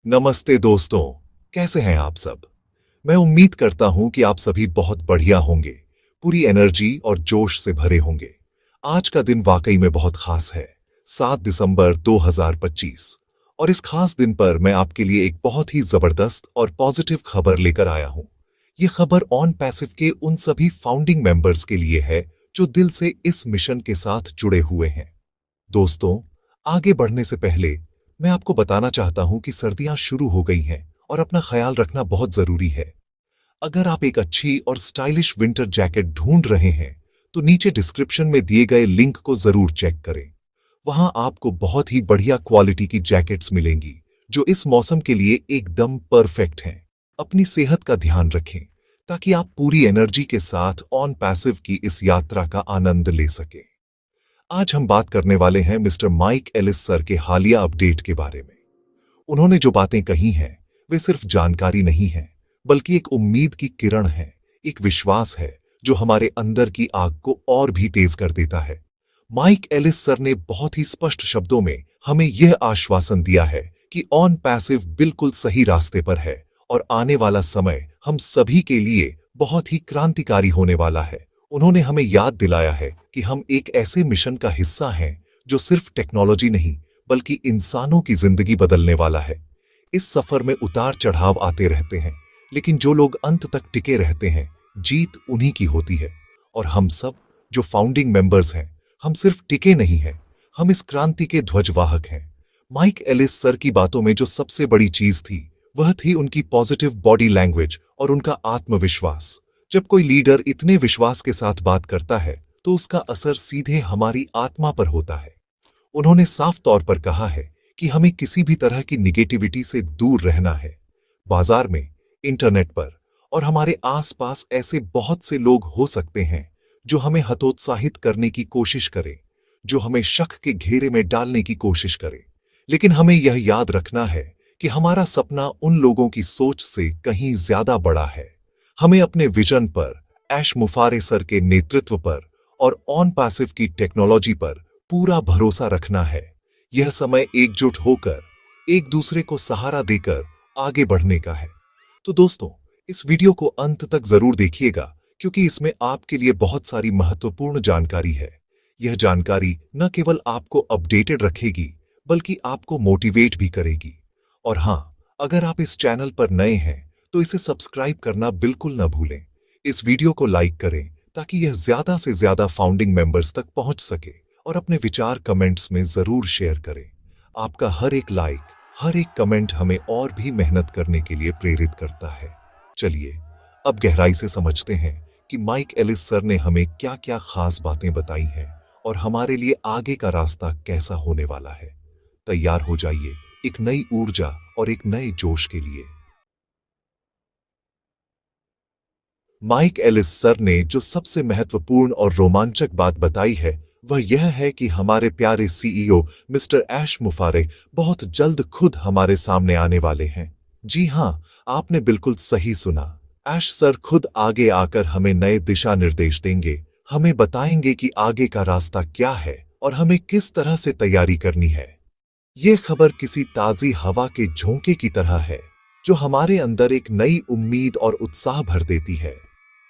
नमस्ते दोस्तों, कैसे हैं आप सब? मैं उम्मीद करता हूं कि आप सभी बहुत बढ़िया होंगे, पूरी एनर्जी और जोश से भरे होंगे। आज का दिन वाकई में बहुत खास है, 7 दिसंबर 2025। और इस खास दिन पर मैं आपके लिए एक बहुत ही जबरदस्त और पॉजिटिव खबर लेकर आया हूं। ये खबर ऑन पैसिव के उन सभी फाउंडिंग मेंबर्स के लिए है जो दिल से इस मिशन के साथ जुड़े हुए हैं। दोस्तों, आगे बढ़ने से पहले मैं आपको बताना चाहता हूं कि सर्दियां शुरू हो गई हैं और अपना ख्याल रखना बहुत जरूरी है। अगर आप एक अच्छी और स्टाइलिश विंटर जैकेट ढूंढ रहे हैं, तो नीचे डिस्क्रिप्शन में दिए गए लिंक को जरूर चेक करें। वहां आपको बहुत ही बढ़िया क्वालिटी की जैकेट्स मिलेंगी, जो इस मौसम के लिए एकदम परफेक्ट हैं। अपनी सेहत का ध्यान रखें, ताकि आप पूरी एनर्जी के साथ ऑन पैसिव की इस यात्रा का आनंद ले सकें। आज हम बात करने वाले हैं मिस्टर माइक एलिस सर के हालिया अपडेट के बारे में। उन्होंने जो बातें कही हैं, वे सिर्फ जानकारी नहीं है, बल्कि एक उम्मीद की किरण है, एक विश्वास है जो हमारे अंदर की आग को और भी तेज कर देता है। माइक एलिस सर ने बहुत ही स्पष्ट शब्दों में हमें यह आश्वासन दिया है कि ऑन पैसिव बिल्कुल सही रास्ते पर है और आने वाला समय हम सभी के लिए बहुत ही क्रांतिकारी होने वाला है। उन्होंने हमें याद दिलाया है कि हम एक ऐसे मिशन का हिस्सा हैं जो सिर्फ टेक्नोलॉजी नहीं, बल्कि इंसानों की जिंदगी बदलने वाला है। इस सफर में उतार चढ़ाव आते रहते हैं, लेकिन जो लोग अंत तक टिके रहते हैं, जीत उन्हीं की होती है। और हम सब जो फाउंडिंग मेंबर्स हैं, हम सिर्फ टिके नहीं हैं, हम इस क्रांति के ध्वजवाहक हैं। माइक एलिस सर की बातों में जो सबसे बड़ी चीज थी, वह थी उनकी पॉजिटिव बॉडी लैंग्वेज और उनका आत्मविश्वास। जब कोई लीडर इतने विश्वास के साथ बात करता है, तो उसका असर सीधे हमारी आत्मा पर होता है। उन्होंने साफ तौर पर कहा है कि हमें किसी भी तरह की निगेटिविटी से दूर रहना है। बाजार में, इंटरनेट पर और हमारे आसपास ऐसे बहुत से लोग हो सकते हैं जो हमें हतोत्साहित करने की कोशिश करें, जो हमें शक के घेरे में डालने की कोशिश करें। लेकिन हमें यह याद रखना है कि हमारा सपना उन लोगों की सोच से कहीं ज्यादा बड़ा है। हमें अपने विजन पर, ऐश मुफारे सर के नेतृत्व पर और ऑन पैसिव की टेक्नोलॉजी पर पूरा भरोसा रखना है। यह समय एकजुट होकर, एक दूसरे को सहारा देकर आगे बढ़ने का है। तो दोस्तों, इस वीडियो को अंत तक जरूर देखिएगा, क्योंकि इसमें आपके लिए बहुत सारी महत्वपूर्ण जानकारी है। यह जानकारी न केवल आपको अपडेटेड रखेगी, बल्कि आपको मोटिवेट भी करेगी। और हां, अगर आप इस चैनल पर नए हैं, तो इसे सब्सक्राइब करना बिल्कुल न भूलें। इस वीडियो को लाइक करें, ताकि यह ज्यादा से ज्यादा फाउंडिंग मेंबर्स तक पहुंच सके, और अपने विचार कमेंट्स में जरूर शेयर करें। आपका हर एक लाइक, हर एक कमेंट हमें और भी मेहनत करने के लिए प्रेरित करता है। चलिए, अब गहराई से समझते हैं कि माइक एलिस सर ने हमें क्या क्या खास बातें बताई हैं और हमारे लिए आगे का रास्ता कैसा होने वाला है। तैयार हो जाइए एक नई ऊर्जा और एक नए जोश के लिए। माइक एलिस सर ने जो सबसे महत्वपूर्ण और रोमांचक बात बताई है, वह यह है कि हमारे प्यारे सीईओ मिस्टर ऐश मुफारे बहुत जल्द खुद हमारे सामने आने वाले हैं। जी हां, आपने बिल्कुल सही सुना। ऐश सर खुद आगे आकर हमें नए दिशा निर्देश देंगे, हमें बताएंगे कि आगे का रास्ता क्या है और हमें किस तरह से तैयारी करनी है। ये खबर किसी ताजी हवा के झोंके की तरह है, जो हमारे अंदर एक नई उम्मीद और उत्साह भर देती है।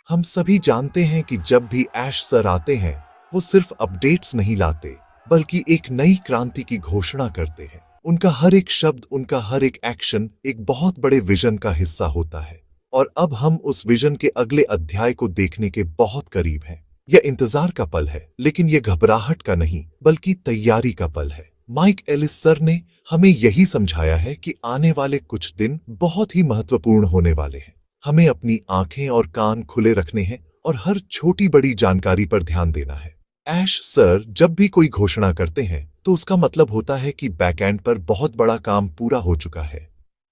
हम सभी जानते हैं कि जब भी ऐश सर आते हैं, वो सिर्फ अपडेट्स नहीं लाते, बल्कि एक नई क्रांति की घोषणा करते हैं। उनका हर एक शब्द, उनका हर एक एक्शन एक बहुत बड़े विजन का हिस्सा होता है। और अब हम उस विजन के अगले अध्याय को देखने के बहुत करीब हैं। यह इंतजार का पल है, लेकिन यह घबराहट का नहीं, बल्कि तैयारी का पल है। माइक एलिस सर ने हमें यही समझाया है कि आने वाले कुछ दिन बहुत ही महत्वपूर्ण होने वाले हैं। हमें अपनी आंखें और कान खुले रखने हैं और हर छोटी बड़ी जानकारी पर ध्यान देना है। ऐश सर जब भी कोई घोषणा करते हैं, तो उसका मतलब होता है कि बैकएंड पर बहुत बड़ा काम पूरा हो चुका है।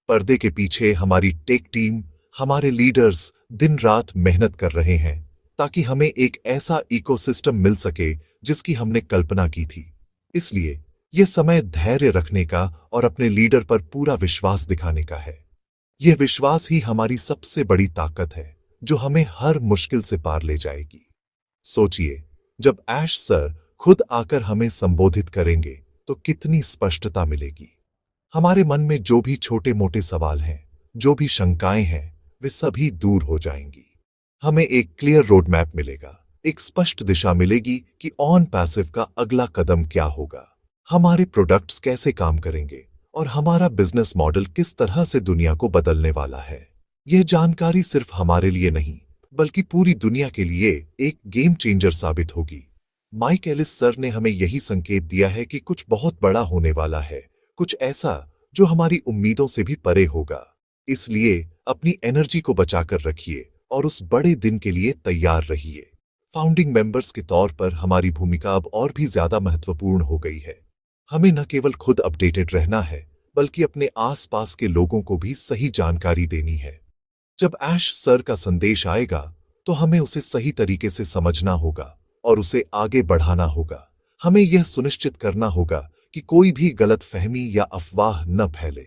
पर्दे के पीछे हमारी टेक टीम, हमारे लीडर्स दिन रात मेहनत कर रहे हैं, ताकि हमें एक ऐसा इकोसिस्टम मिल सके जिसकी हमने कल्पना की थी। इसलिए यह समय धैर्य रखने का और अपने लीडर पर पूरा विश्वास दिखाने का है। यह विश्वास ही हमारी सबसे बड़ी ताकत है, जो हमें हर मुश्किल से पार ले जाएगी। सोचिए, जब ऐश सर खुद आकर हमें संबोधित करेंगे, तो कितनी स्पष्टता मिलेगी। हमारे मन में जो भी छोटे मोटे सवाल हैं, जो भी शंकाएं हैं, वे सभी दूर हो जाएंगी। हमें एक क्लियर रोड मैप मिलेगा, एक स्पष्ट दिशा मिलेगी कि ऑन पैसिव का अगला कदम क्या होगा, हमारे प्रोडक्ट्स कैसे काम करेंगे और हमारा बिजनेस मॉडल किस तरह से दुनिया को बदलने वाला है। यह जानकारी सिर्फ हमारे लिए नहीं, बल्कि पूरी दुनिया के लिए एक गेम चेंजर साबित होगी। माइक एलिस सर ने हमें यही संकेत दिया है कि कुछ बहुत बड़ा होने वाला है, कुछ ऐसा जो हमारी उम्मीदों से भी परे होगा। इसलिए अपनी एनर्जी को बचाकर रखिए और उस बड़े दिन के लिए तैयार रहिए। फाउंडिंग मेंबर्स के तौर पर हमारी भूमिका अब और भी ज्यादा महत्वपूर्ण हो गई है। हमें न केवल खुद अपडेटेड रहना है, बल्कि अपने आसपास के लोगों को भी सही जानकारी देनी है। जब ऐश सर का संदेश आएगा, तो हमें उसे सही तरीके से समझना होगा और उसे आगे बढ़ाना होगा। हमें यह सुनिश्चित करना होगा कि कोई भी गलतफहमी या अफवाह न फैले।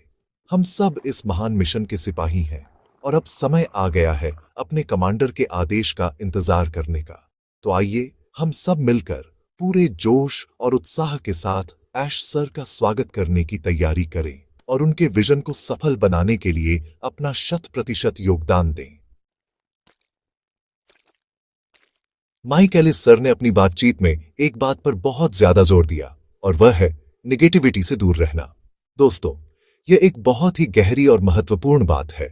हम सब इस महान मिशन के सिपाही हैं और अब समय आ गया है अपने कमांडर के आदेश का इंतजार करने का। तो आइए हम सब मिलकर पूरे जोश और उत्साह के साथ ऐश सर का स्वागत करने की तैयारी करें और उनके विजन को सफल बनाने के लिए अपना 100% योगदान दें। माइक एलिस सर ने अपनी बातचीत में एक बात पर बहुत ज्यादा जोर दिया, और वह है निगेटिविटी से दूर रहना। दोस्तों, यह एक बहुत ही गहरी और महत्वपूर्ण बात है।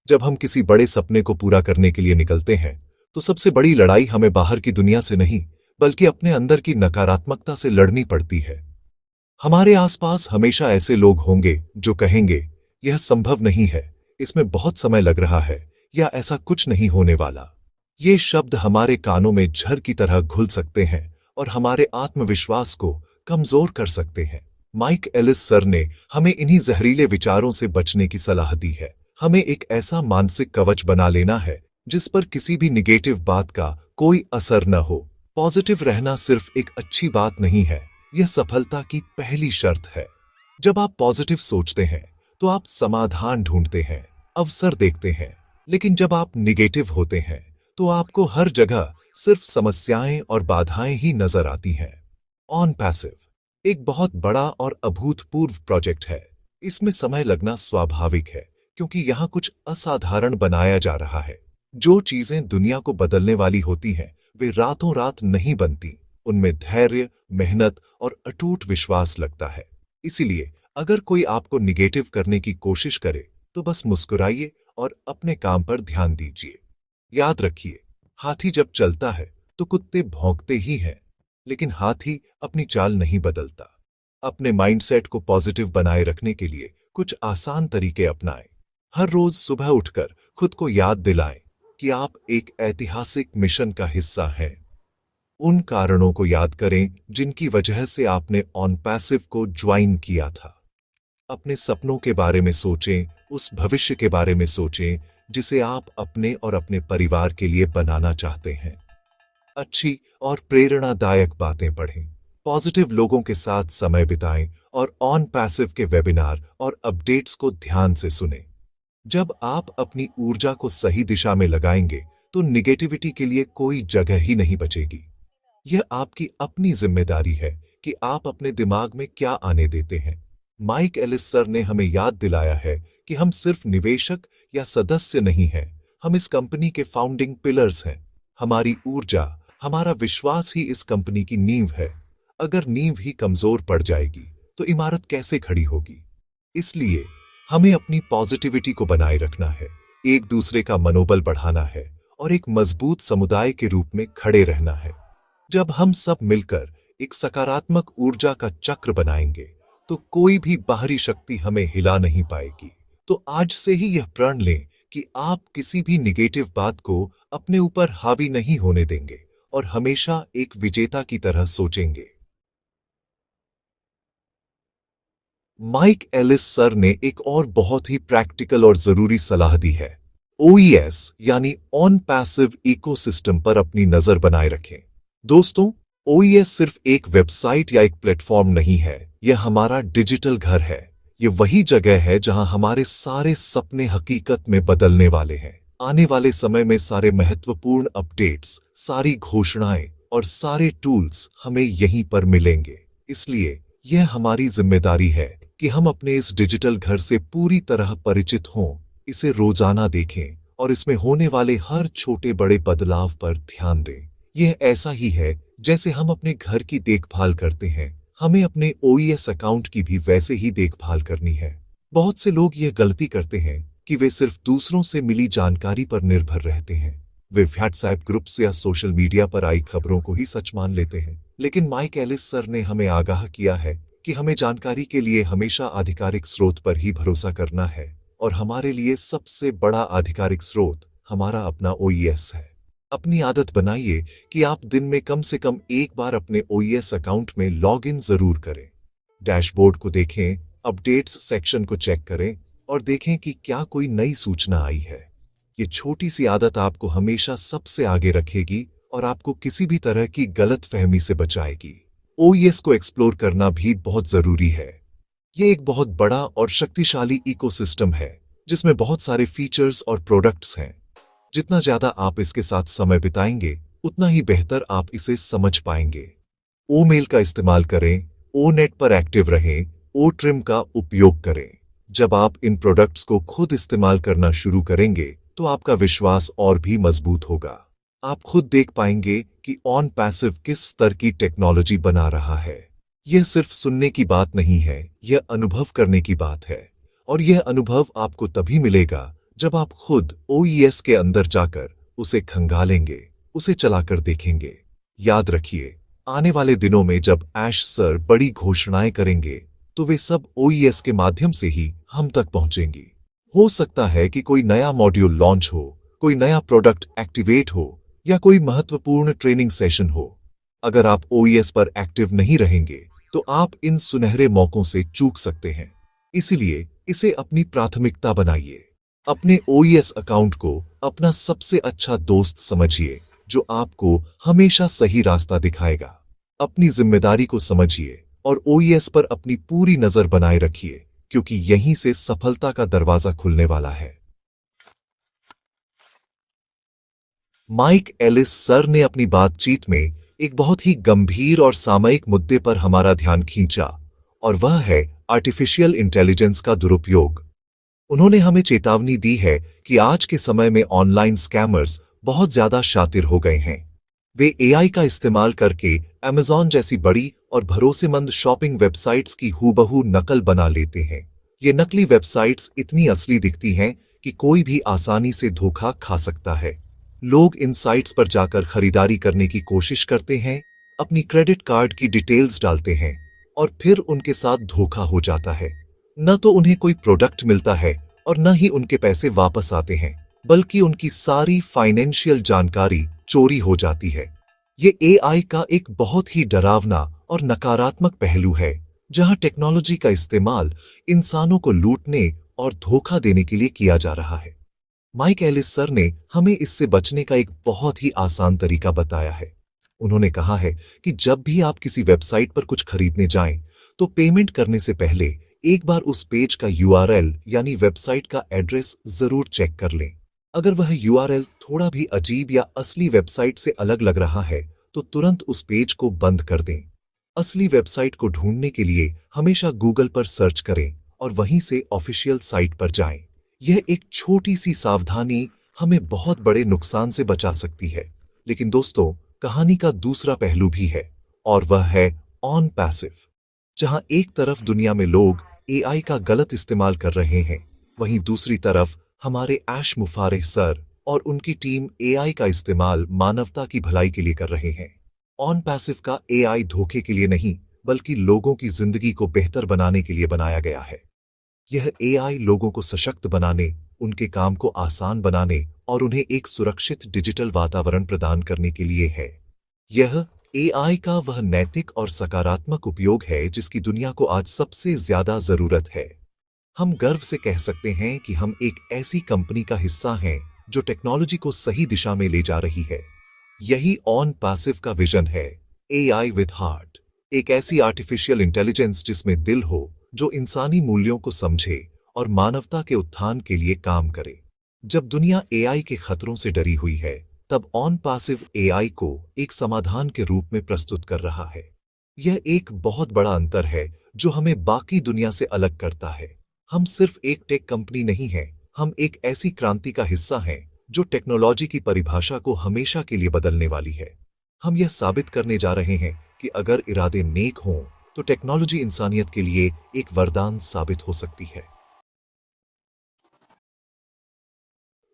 जब हम किसी बड़े सपने को पूरा करने के लिए निकलते हैं, तो सबसे बड़ी लड़ाई हमें बाहर की दुनिया से नहीं, बल्कि अपने अंदर की नकारात्मकता से लड़नी पड़ती है। हमारे आसपास हमेशा ऐसे लोग होंगे जो कहेंगे, यह संभव नहीं है, इसमें बहुत समय लग रहा है, या ऐसा कुछ नहीं होने वाला। ये शब्द हमारे कानों में झर की तरह घुल सकते हैं और हमारे आत्मविश्वास को कमजोर कर सकते हैं। माइक एलिस सर ने हमें इन्हीं जहरीले विचारों से बचने की सलाह दी है। हमें एक ऐसा मानसिक कवच बना लेना है जिस पर किसी भी निगेटिव बात का कोई असर न हो। पॉजिटिव रहना सिर्फ एक अच्छी बात नहीं है, यह सफलता की पहली शर्त है। जब आप पॉजिटिव सोचते हैं, तो आप समाधान ढूंढते हैं, अवसर देखते हैं। लेकिन जब आप निगेटिव होते हैं, तो आपको हर जगह सिर्फ समस्याएं और बाधाएं ही नजर आती हैं। ऑन पैसिव एक बहुत बड़ा और अभूतपूर्व प्रोजेक्ट है। इसमें समय लगना स्वाभाविक है, क्योंकि यहां कुछ असाधारण बनाया जा रहा है। जो चीजें दुनिया को बदलने वाली होती हैं, वे रातों रात नहीं बनती। उनमें धैर्य, मेहनत और अटूट विश्वास लगता है। इसीलिए अगर कोई आपको निगेटिव करने की कोशिश करे, तो बस मुस्कुराइए और अपने काम पर ध्यान दीजिए। याद रखिए, हाथी जब चलता है तो कुत्ते भौंकते ही हैं, लेकिन हाथी अपनी चाल नहीं बदलता। अपने माइंडसेट को पॉजिटिव बनाए रखने के लिए कुछ आसान तरीके अपनाएं। हर रोज सुबह उठकर खुद को याद दिलाएं कि आप एक ऐतिहासिक मिशन का हिस्सा हैं। उन कारणों को याद करें जिनकी वजह से आपने ऑन पैसिव को ज्वाइन किया था। अपने सपनों के बारे में सोचें, उस भविष्य के बारे में सोचें जिसे आप अपने और अपने परिवार के लिए बनाना चाहते हैं। अच्छी और प्रेरणादायक बातें पढ़ें, पॉजिटिव लोगों के साथ समय बिताएं और ऑन पैसिव के वेबिनार और अपडेट्स को ध्यान से सुनें। जब आप अपनी ऊर्जा को सही दिशा में लगाएंगे, तो निगेटिविटी के लिए कोई जगह ही नहीं बचेगी। यह आपकी अपनी जिम्मेदारी है कि आप अपने दिमाग में क्या आने देते हैं। माइक एलिस सर ने हमें याद दिलाया है कि हम सिर्फ निवेशक या सदस्य नहीं हैं, हम इस कंपनी के फाउंडिंग पिलर्स हैं। हमारी ऊर्जा, हमारा विश्वास ही इस कंपनी की नींव है। अगर नींव ही कमजोर पड़ जाएगी, तो इमारत कैसे खड़ी होगी? इसलिए हमें अपनी पॉजिटिविटी को बनाए रखना है, एक दूसरे का मनोबल बढ़ाना है और एक मजबूत समुदाय के रूप में खड़े रहना है। जब हम सब मिलकर एक सकारात्मक ऊर्जा का चक्र बनाएंगे, तो कोई भी बाहरी शक्ति हमें हिला नहीं पाएगी। तो आज से ही यह प्रण लें कि आप किसी भी निगेटिव बात को अपने ऊपर हावी नहीं होने देंगे और हमेशा एक विजेता की तरह सोचेंगे। माइक एलिस सर ने एक और बहुत ही प्रैक्टिकल और जरूरी सलाह दी है। OES यानी ऑन पैसिव इकोसिस्टम पर अपनी नजर बनाए रखें। दोस्तों, OES सिर्फ एक वेबसाइट या एक प्लेटफॉर्म नहीं है, यह हमारा डिजिटल घर है। ये वही जगह है जहां हमारे सारे सपने हकीकत में बदलने वाले हैं। आने वाले समय में सारे महत्वपूर्ण अपडेट्स, सारी घोषणाएं और सारे टूल्स हमें यहीं पर मिलेंगे। इसलिए यह हमारी जिम्मेदारी है कि हम अपने इस डिजिटल घर से पूरी तरह परिचित हों, इसे रोजाना देखें और इसमें होने वाले हर छोटे बड़े बदलाव पर ध्यान दें। यह ऐसा ही है जैसे हम अपने घर की देखभाल करते हैं, हमें अपने ओईएस अकाउंट की भी वैसे ही देखभाल करनी है। बहुत से लोग यह गलती करते हैं कि वे सिर्फ दूसरों से मिली जानकारी पर निर्भर रहते हैं। वे व्हाट्सएप ग्रुप्स या सोशल मीडिया पर आई खबरों को ही सच मान लेते हैं। लेकिन माइक एलिस सर ने हमें आगाह किया है कि हमें जानकारी के लिए हमेशा आधिकारिक स्रोत पर ही भरोसा करना है, और हमारे लिए सबसे बड़ा आधिकारिक स्रोत हमारा अपना ओईएस है। अपनी आदत बनाइए कि आप दिन में कम से कम एक बार अपने ओईएस अकाउंट में लॉगिन जरूर करें। डैशबोर्ड को देखें, अपडेट्स सेक्शन को चेक करें और देखें कि क्या कोई नई सूचना आई है। ये छोटी सी आदत आपको हमेशा सबसे आगे रखेगी और आपको किसी भी तरह की गलतफहमी से बचाएगी। ओईएस को एक्सप्लोर करना भी बहुत जरूरी है। ये एक बहुत बड़ा और शक्तिशाली इकोसिस्टम है जिसमें बहुत सारे फीचर्स और प्रोडक्ट्स हैं। जितना ज्यादा आप इसके साथ समय बिताएंगे, उतना ही बेहतर आप इसे समझ पाएंगे। ओ मेल का इस्तेमाल करें, ओ नेट पर एक्टिव रहें, ओ ट्रिम का उपयोग करें। जब आप इन प्रोडक्ट्स को खुद इस्तेमाल करना शुरू करेंगे तो आपका विश्वास और भी मजबूत होगा। आप खुद देख पाएंगे कि ऑन पैसिव किस स्तर की टेक्नोलॉजी बना रहा है। यह सिर्फ सुनने की बात नहीं है, यह अनुभव करने की बात है। और यह अनुभव आपको तभी मिलेगा जब आप खुद ओईएस के अंदर जाकर उसे खंगालेंगे, उसे चलाकर देखेंगे। याद रखिए, आने वाले दिनों में जब ऐश सर बड़ी घोषणाएं करेंगे तो वे सब ओईएस के माध्यम से ही हम तक पहुंचेंगी। हो सकता है कि कोई नया मॉड्यूल लॉन्च हो, कोई नया प्रोडक्ट एक्टिवेट हो या कोई महत्वपूर्ण ट्रेनिंग सेशन हो। अगर आप ओईएस पर एक्टिव नहीं रहेंगे तो आप इन सुनहरे मौकों से चूक सकते हैं। इसलिए इसे अपनी प्राथमिकता बनाइए। अपने ओईएस अकाउंट को अपना सबसे अच्छा दोस्त समझिए जो आपको हमेशा सही रास्ता दिखाएगा। अपनी जिम्मेदारी को समझिए और ओईएस पर अपनी पूरी नजर बनाए रखिए, क्योंकि यहीं से सफलता का दरवाजा खुलने वाला है। माइक एलिस सर ने अपनी बातचीत में एक बहुत ही गंभीर और सामयिक मुद्दे पर हमारा ध्यान खींचा, और वह है आर्टिफिशियल इंटेलिजेंस का दुरुपयोग। उन्होंने हमें चेतावनी दी है कि आज के समय में ऑनलाइन स्कैमर्स बहुत ज्यादा शातिर हो गए हैं। वे एआई का इस्तेमाल करके अमेज़न जैसी बड़ी और भरोसेमंद शॉपिंग वेबसाइट्स की हूबहू नकल बना लेते हैं। ये नकली वेबसाइट्स इतनी असली दिखती हैं कि कोई भी आसानी से धोखा खा सकता है। लोग इन साइट्स पर जाकर खरीदारी करने की कोशिश करते हैं, अपनी क्रेडिट कार्ड की डिटेल्स डालते हैं और फिर उनके साथ धोखा हो जाता है। न तो उन्हें कोई प्रोडक्ट मिलता है और न ही उनके पैसे वापस आते हैं, बल्कि उनकी सारी फाइनेंशियल जानकारी चोरी हो जाती है। ये एआई का एक बहुत ही डरावना और नकारात्मक पहलू है, जहां टेक्नोलॉजी का इस्तेमाल इंसानों को लूटने और धोखा देने के लिए किया जा रहा है। माइक एलिस सर ने हमें इससे बचने का एक बहुत ही आसान तरीका बताया है। उन्होंने कहा है कि जब भी आप किसी वेबसाइट पर कुछ खरीदने जाएं, तो पेमेंट करने से पहले एक बार उस पेज का यूआरएल यानी वेबसाइट का एड्रेस जरूर चेक कर लें। अगर वह यूआरएल थोड़ा भी अजीब या असली वेबसाइट से अलग लग रहा है तो तुरंत उस पेज को बंद कर दें। असली वेबसाइट को ढूंढने के लिए हमेशा गूगल पर सर्च करें और वहीं से ऑफिशियल साइट पर जाएं। यह एक छोटी सी सावधानी हमें बहुत बड़े नुकसान से बचा सकती है। लेकिन दोस्तों, कहानी का दूसरा पहलू भी है, और वह है ऑन पैसिव। जहां एक तरफ दुनिया में लोग एआई का गलत इस्तेमाल कर रहे हैं, वहीं दूसरी तरफ हमारे ऐश मुफारिह सर और उनकी टीम एआई का इस्तेमाल मानवता की भलाई के लिए कर रहे हैं। ऑन पैसिव का एआई धोखे के लिए नहीं, बल्कि लोगों की जिंदगी को बेहतर बनाने के लिए बनाया गया है। यह एआई लोगों को सशक्त बनाने, उनके काम को आसान बनाने और उन्हें एक सुरक्षित डिजिटल वातावरण प्रदान करने के लिए है। यह एआई का वह नैतिक और सकारात्मक उपयोग है जिसकी दुनिया को आज सबसे ज्यादा जरूरत है। हम गर्व से कह सकते हैं कि हम एक ऐसी कंपनी का हिस्सा हैं जो टेक्नोलॉजी को सही दिशा में ले जा रही है। यही ऑन पैसिव का विजन है, एआई विद हार्ट। एक ऐसी आर्टिफिशियल इंटेलिजेंस जिसमें दिल हो, जो इंसानी मूल्यों को समझे और मानवता के उत्थान के लिए काम करे। जब दुनिया एआई के खतरों से डरी हुई है, तब ऑन पैसिव एआई को एक समाधान के रूप में प्रस्तुत कर रहा है। यह एक बहुत बड़ा अंतर है जो हमें बाकी दुनिया से अलग करता है। हम सिर्फ एक टेक कंपनी नहीं हैं, हम एक ऐसी क्रांति का हिस्सा हैं जो टेक्नोलॉजी की परिभाषा को हमेशा के लिए बदलने वाली है। हम यह साबित करने जा रहे हैं कि अगर इरादे नेक हों तो टेक्नोलॉजी इंसानियत के लिए एक वरदान साबित हो सकती है।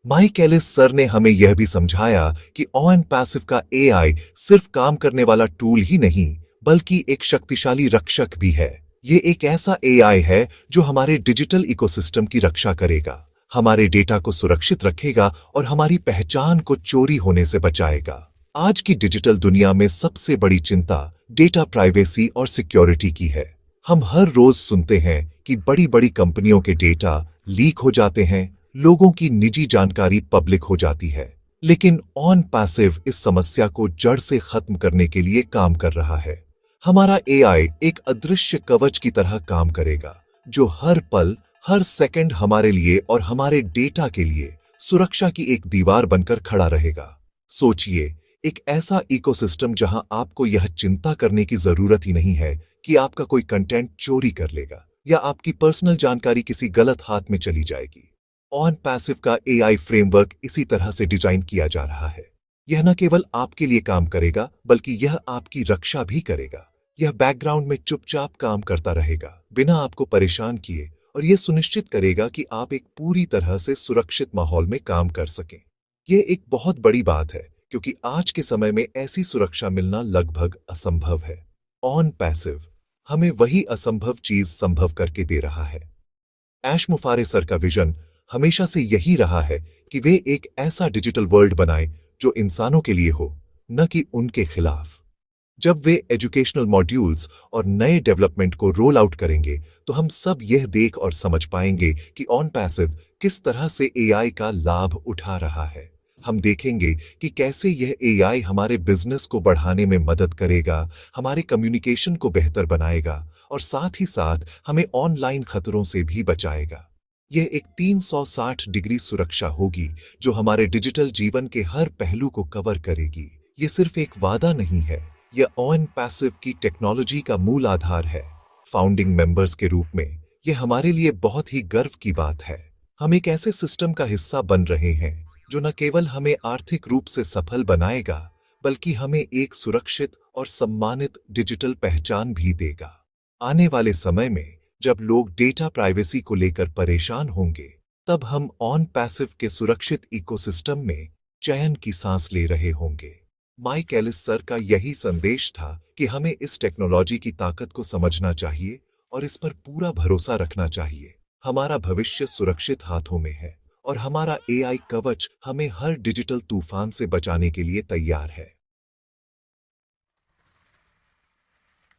माइक एलिस सर ने हमें यह भी समझाया कि ऑन पैसिव का एआई सिर्फ काम करने वाला टूल ही नहीं, बल्कि एक शक्तिशाली रक्षक भी है। ये एक ऐसा एआई है जो हमारे डिजिटल इकोसिस्टम की रक्षा करेगा, हमारे डेटा को सुरक्षित रखेगा और हमारी पहचान को चोरी होने से बचाएगा। आज की डिजिटल दुनिया में सबसे बड़ी चिंता डेटा प्राइवेसी और सिक्योरिटी की है। हम हर रोज सुनते हैं कि बड़ी बड़ी कंपनियों के डेटा लीक हो जाते हैं, लोगों की निजी जानकारी पब्लिक हो जाती है। लेकिन ऑन पैसिव इस समस्या को जड़ से खत्म करने के लिए काम कर रहा है। हमारा एआई एक अदृश्य कवच की तरह काम करेगा, जो हर पल, हर सेकंड हमारे लिए और हमारे डेटा के लिए सुरक्षा की एक दीवार बनकर खड़ा रहेगा। सोचिए, एक ऐसा इकोसिस्टम जहां आपको यह चिंता करने की जरूरत ही नहीं है कि आपका कोई कंटेंट चोरी कर लेगा या आपकी पर्सनल जानकारी किसी गलत हाथ में चली जाएगी। ऑन पैसिव का एआई फ्रेमवर्क इसी तरह से डिजाइन किया जा रहा है। यह न केवल आपके लिए काम करेगा, बल्कि यह आपकी रक्षा भी करेगा। यह बैकग्राउंड में चुपचाप काम करता रहेगा, बिना आपको परेशान किए, और यह सुनिश्चित करेगा कि आप एक पूरी तरह से सुरक्षित माहौल में काम कर सकें। यह एक बहुत बड़ी बात है, क्योंकि आज के समय में ऐसी सुरक्षा मिलना लगभग असंभव है। ऑन पैसिव हमें वही असंभव चीज संभव करके दे रहा है। ऐश मुफारे सर का विजन हमेशा से यही रहा है कि वे एक ऐसा डिजिटल वर्ल्ड बनाएं जो इंसानों के लिए हो, न कि उनके खिलाफ। जब वे एजुकेशनल मॉड्यूल्स और नए डेवलपमेंट को रोल आउट करेंगे, तो हम सब यह देख और समझ पाएंगे कि ऑन पैसिव किस तरह से एआई का लाभ उठा रहा है। हम देखेंगे कि कैसे यह एआई हमारे बिजनेस को बढ़ाने में मदद करेगा, हमारे कम्युनिकेशन को बेहतर बनाएगा और साथ ही साथ हमें ऑनलाइन खतरों से भी बचाएगा। यह एक 360 डिग्री सुरक्षा होगी जो हमारे डिजिटल जीवन के हर पहलू को कवर करेगी। यह सिर्फ एक वादा नहीं है, यह ऑन पैसिव की टेक्नोलॉजी का मूल आधार है। फाउंडिंग मेंबर्स के रूप में यह हमारे लिए बहुत ही गर्व की बात है। हम एक ऐसे सिस्टम का हिस्सा बन रहे हैं जो न केवल हमें आर्थिक रूप से सफल बनाएगा, बल्कि हमें एक सुरक्षित और सम्मानित डिजिटल पहचान भी देगा। आने वाले समय में जब लोग डेटा प्राइवेसी को लेकर परेशान होंगे, तब हम ऑन पैसिव के सुरक्षित इकोसिस्टम में चैन की सांस ले रहे होंगे। माइक एलिस सर का यही संदेश था कि हमें इस टेक्नोलॉजी की ताकत को समझना चाहिए और इस पर पूरा भरोसा रखना चाहिए। हमारा भविष्य सुरक्षित हाथों में है और हमारा एआई कवच हमें हर डिजिटल तूफान से बचाने के लिए तैयार है।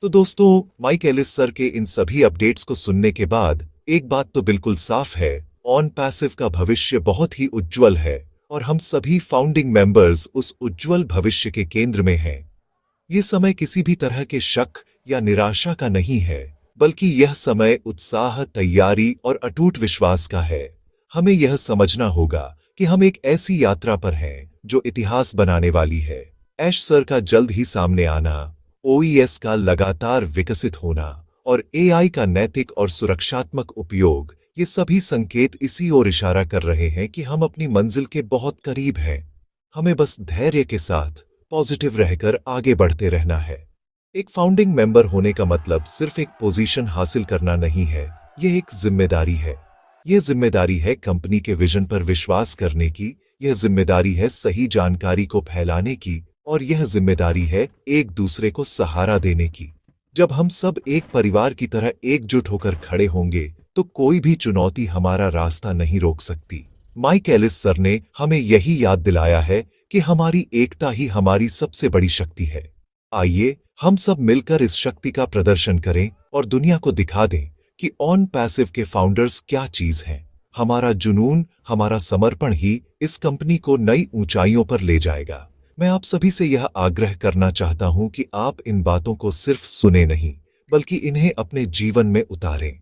तो दोस्तों, माइक एलिस सर के इन सभी अपडेट्स को सुनने के बाद एक बात तो बिल्कुल साफ है, ऑन पैसिव का भविष्य बहुत ही उज्जवल है और हम सभी फाउंडिंग मेंबर्स उस उज्जवल भविष्य के केंद्र में हैं। ये समय किसी भी तरह के शक या निराशा का नहीं है, बल्कि यह समय उत्साह, तैयारी और अटूट विश्वास का है। हमें यह समझना होगा कि हम एक ऐसी यात्रा पर हैं जो इतिहास बनाने वाली है। ऐश सर का जल्द ही सामने आना, ओईएस का लगातार विकसित होना और एआई का नैतिक और सुरक्षात्मक उपयोग, ये सभी संकेत इसी ओर इशारा कर रहे हैं कि हम अपनी मंजिल के बहुत करीब हैं। हमें बस धैर्य के साथ पॉजिटिव रहकर आगे बढ़ते रहना है। एक फाउंडिंग मेंबर होने का मतलब सिर्फ एक पोजीशन हासिल करना नहीं है, यह एक जिम्मेदारी है। यह जिम्मेदारी है कंपनी के विजन पर विश्वास करने की, यह जिम्मेदारी है सही जानकारी को फैलाने की, और यह जिम्मेदारी है एक दूसरे को सहारा देने की। जब हम सब एक परिवार की तरह एकजुट होकर खड़े होंगे, तो कोई भी चुनौती हमारा रास्ता नहीं रोक सकती। माइक एलिस सर ने हमें यही याद दिलाया है कि हमारी एकता ही हमारी सबसे बड़ी शक्ति है। आइए हम सब मिलकर इस शक्ति का प्रदर्शन करें और दुनिया को दिखा दें कि ऑन पैसिव के फाउंडर्स क्या चीज हैं। हमारा जुनून, हमारा समर्पण ही इस कंपनी को नई ऊंचाइयों पर ले जाएगा। मैं आप सभी से यह आग्रह करना चाहता हूं कि आप इन बातों को सिर्फ सुने नहीं, बल्कि इन्हें अपने जीवन में उतारें।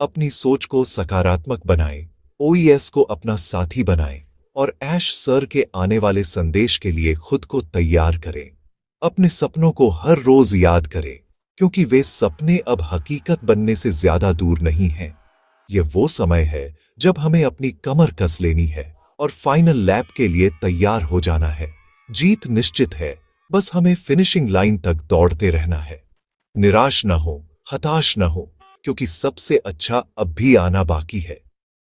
अपनी सोच को सकारात्मक बनाएं, ओईएस को अपना साथी बनाएं और ऐश सर के आने वाले संदेश के लिए खुद को तैयार करें। अपने सपनों को हर रोज याद करें क्योंकि वे सपने अब हकीकत बनने से ज्यादा दूर नहीं हैं। ये वो समय है जब हमें अपनी कमर कस लेनी है और फाइनल लैप के लिए तैयार हो जाना है। जीत निश्चित है, बस हमें फिनिशिंग लाइन तक दौड़ते रहना है। निराश न हो, हताश न हो, क्योंकि सबसे अच्छा अब भी आना बाकी है।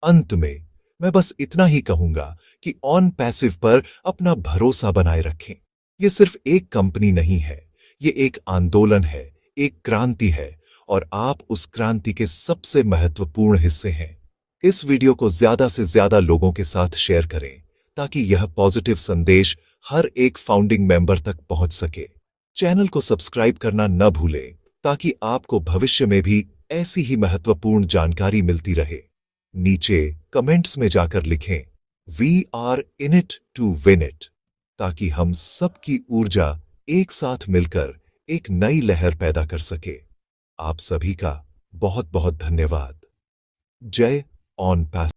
अंत में मैं बस इतना ही कहूंगा कि ऑन पैसिव पर अपना भरोसा बनाए रखें। ये सिर्फ एक कंपनी नहीं है, ये एक आंदोलन है, एक क्रांति है, और आप उस क्रांति के सबसे महत्वपूर्ण हिस्से हैं। इस वीडियो को ज्यादा से ज्यादा लोगों के साथ शेयर करें ताकि यह पॉजिटिव संदेश हर एक फाउंडिंग मेंबर तक पहुंच सके। चैनल को सब्सक्राइब करना न भूलें ताकि आपको भविष्य में भी ऐसी ही महत्वपूर्ण जानकारी मिलती रहे। नीचे कमेंट्स में जाकर लिखें, we are in it to win it, ताकि हम सबकी ऊर्जा एक साथ मिलकर एक नई लहर पैदा कर सके। आप सभी का बहुत बहुत धन्यवाद। जय ऑन पैसिव।